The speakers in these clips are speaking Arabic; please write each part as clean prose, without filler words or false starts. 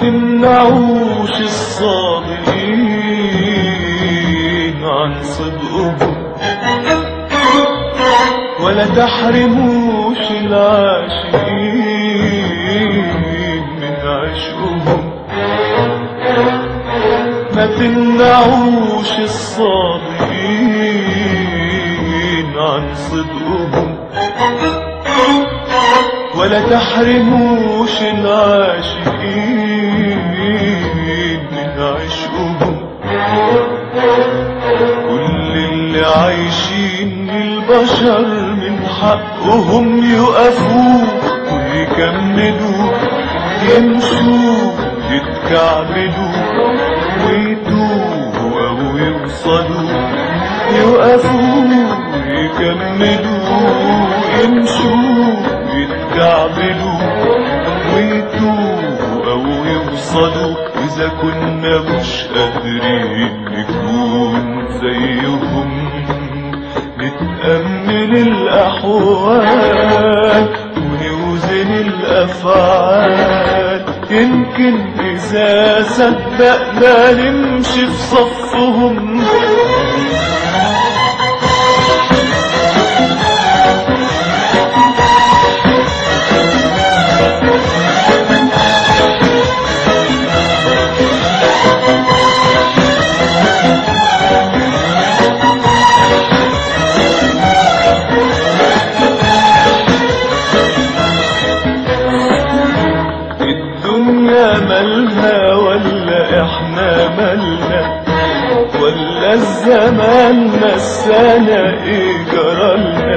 تمنعوش الصادقين عن صدقهم، ولا تحرموش العاشقين من عشقهم. ما تمنعوش الصادقين عن صدقهم، ولا تحرموش العاشقين من عشقهم. كل اللي عايشين للبشر من حقهم يقفوا ويكملوا، يمشوا يتكعبلوا ويتوهوا او يوصلوا. يقفوا ويكملوا، يمشوا يتكعبلوا ويتوهوا او يوصلوا. واذا كنا مش قادرين نكون زيهم، نتأمل الأحوال ونوزن الأفعال. يمكن إذا صدقنا نمشي في صفهم. مالها ولا احنا مالنا، ولا الزمان نسانا ايه جرالنا.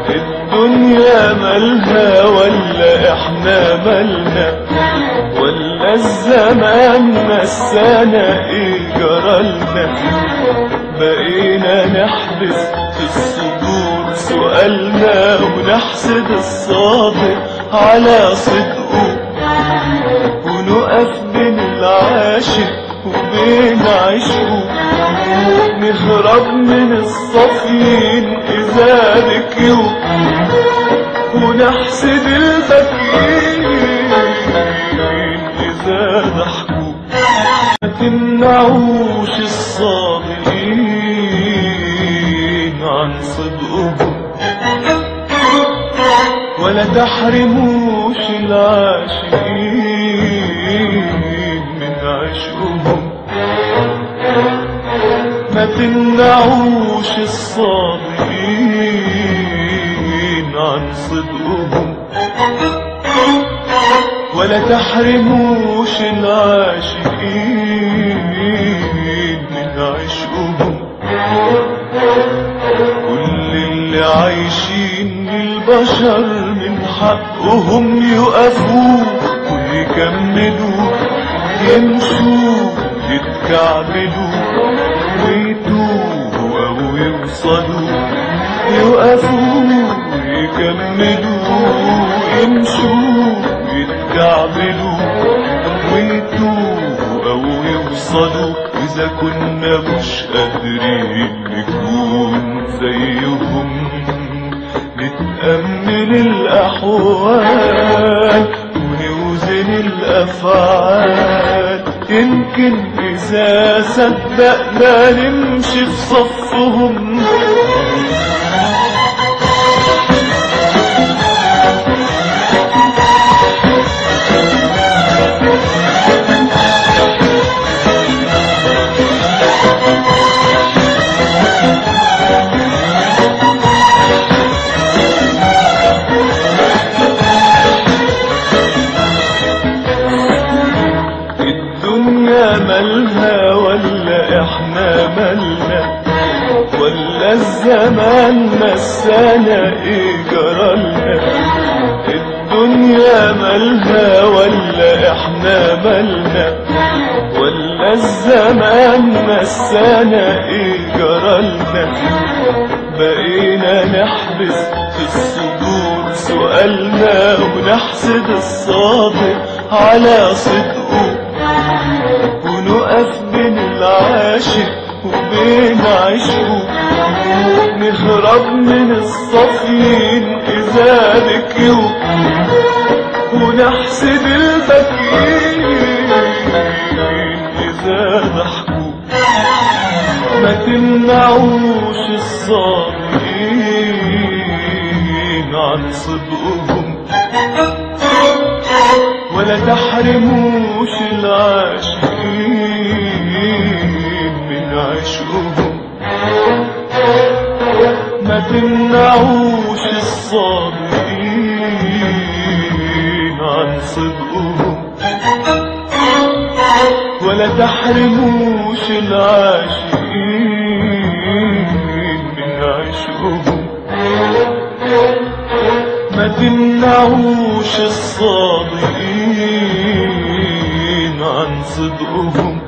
الدنيا مالها ولا احنا مالنا، ولا الزمان نسانا ايه جرالنا. بقينا نحبس في الصدور سؤالنا، ونحسد الصادق على صدقه، ونقف بين العاشق وبين عشقه. نهرب من الصافين إذا بكيوا، ونحسد البكين إذا ضحكوا. ما تمنعوش الصادقين عن صدقهم، ولا تحرموش العاشقين من عشقهم. ما تمنعوش الصادقين عن صدقهم، ولا تحرموش العاشقين من عشقهم. كل اللي عايشين للبشر من حقهم يقفوا ويكملوا، يمشوا يتكعبلوا ويتوهوا او يوصلوا. يقفوا ويكملوا، يمشوا يتكعبلوا ويتوهوا او يوصلوا. واذا كنا مش قادرين نكون زيهم، نتأمل الأحوال ونوزن الأفعال، يمكن إذا صدقنا نمشي في صفهم. مالها ولا احنا مالنا، ولا الزمان مسانا ايه جرالنا؟ الدنيا مالها ولا احنا مالنا، ولا الزمان مسانا ايه جرالنا؟ بقينا نحبس في الصدور سؤالنا ونحسد الصادق على صدقه، ونقف بين العاشق وبين عشقه، نهرب من الصافين إذا بكيوا، ونحسد البكين إذا ضحكوا. ما تمنعوش الصادقين عن صدقهم، ولا تحرموش العاشقين من عشقهم. ما تمنعوش الصادقين عن صدقهم، ولا تحرموش العاشقين من عشقهم. ما تمنعوش الصادقين عن صدقهم،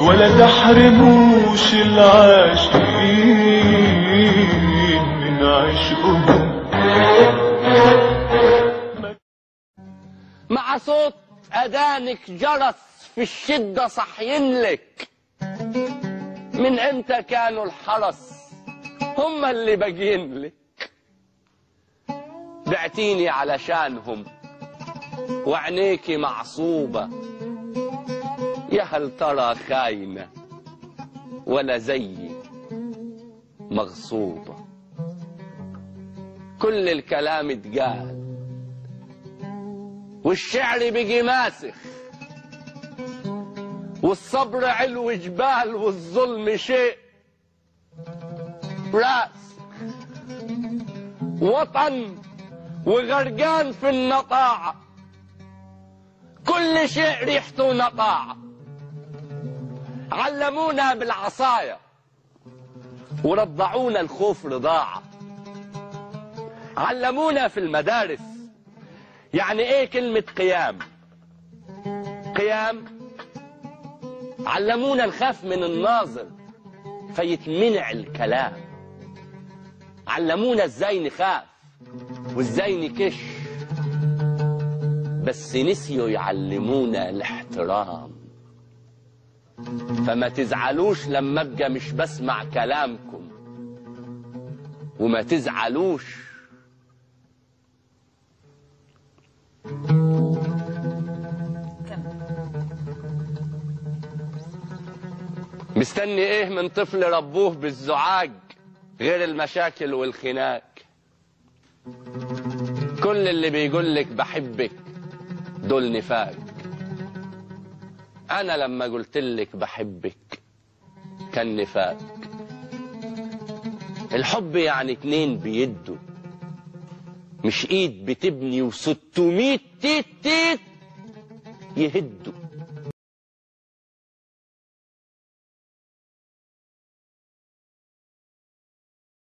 ولا تحرموش العاشقين من عشقهم. مع صوت أذانك جرس في الشدة صحينلك، من امتى كانوا الحرس هم اللي باقينلك؟ بعتيني علشانهم وعينيكي معصوبة، يا هل ترى خاينة ولا زيي مغصوبة؟ كل الكلام اتقال والشعر بيجي ماسخ، والصبر علو جبال والظلم شيء راس، وطن وغرقان في النطاعة، كل شيء ريحته نطاعة. علمونا بالعصاية ورضعونا الخوف رضاعة، علمونا في المدارس يعني ايه كلمة قيام. قيام علمونا نخاف من الناظر فيتمنع الكلام، علمونا ازاي نخاف وازاي نكش، بس نسيوا يعلمونا الاحترام. فما تزعلوش لما ابقى مش بسمع كلامكم، وما تزعلوش مستني ايه من طفل ربوه بالزعاج غير المشاكل والخناق؟ كل اللي بيقولك بحبك دول نفاق. انا لما قلتلك بحبك كان نفاق. الحب يعني اتنين بيدوا، مش ايد بتبني و600 تيت تيت يهدوا.